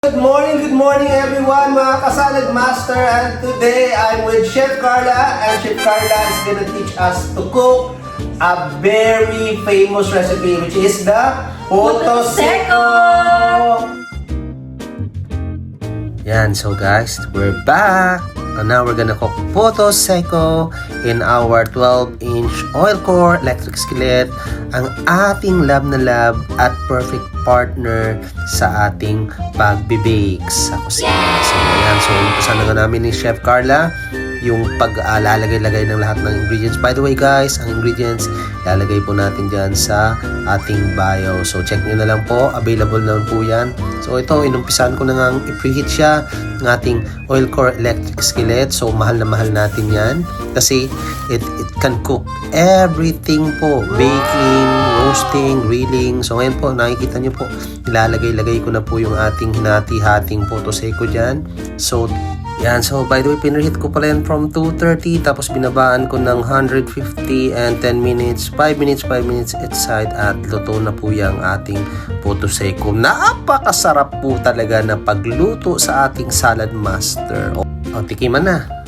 Good morning everyone mga kasalad master, and today I'm with Chef Carla, and Chef Carla is gonna teach us to cook a very famous recipe which is the Puto Seco! Yan, so guys, we're back! And now we're gonna cook Puto Seco in our 12-inch oil core electric skillet, ang ating love na love at perfect partner sa ating pagbe-bake sa kusina. So ayan, so umpisan na namin ni Chef Carla yung pag-lalagay-lagay ng lahat ng ingredients. By the way guys, ang ingredients lalagay po natin dyan sa ating bio. So check nyo na lang po, available na po yan. So ito, inumpisan ko na nga i-preheat siya ng ating oil core electric skillet. So mahal na mahal natin yan kasi it can cook everything po, baking, roasting, grilling. So ngayon po, nakikita nyo po, ilalagay-lagay ko na po yung ating hinati-hating Puto Seco dyan. So yan, so by the way, pinreheat ko pala yan from 230, tapos binabaan ko ng 150 and 10 minutes, 5 minutes each side, at luto na po yung ating Puto Seco. Napakasarap po talaga na pagluto sa ating salad master. O tikiman na!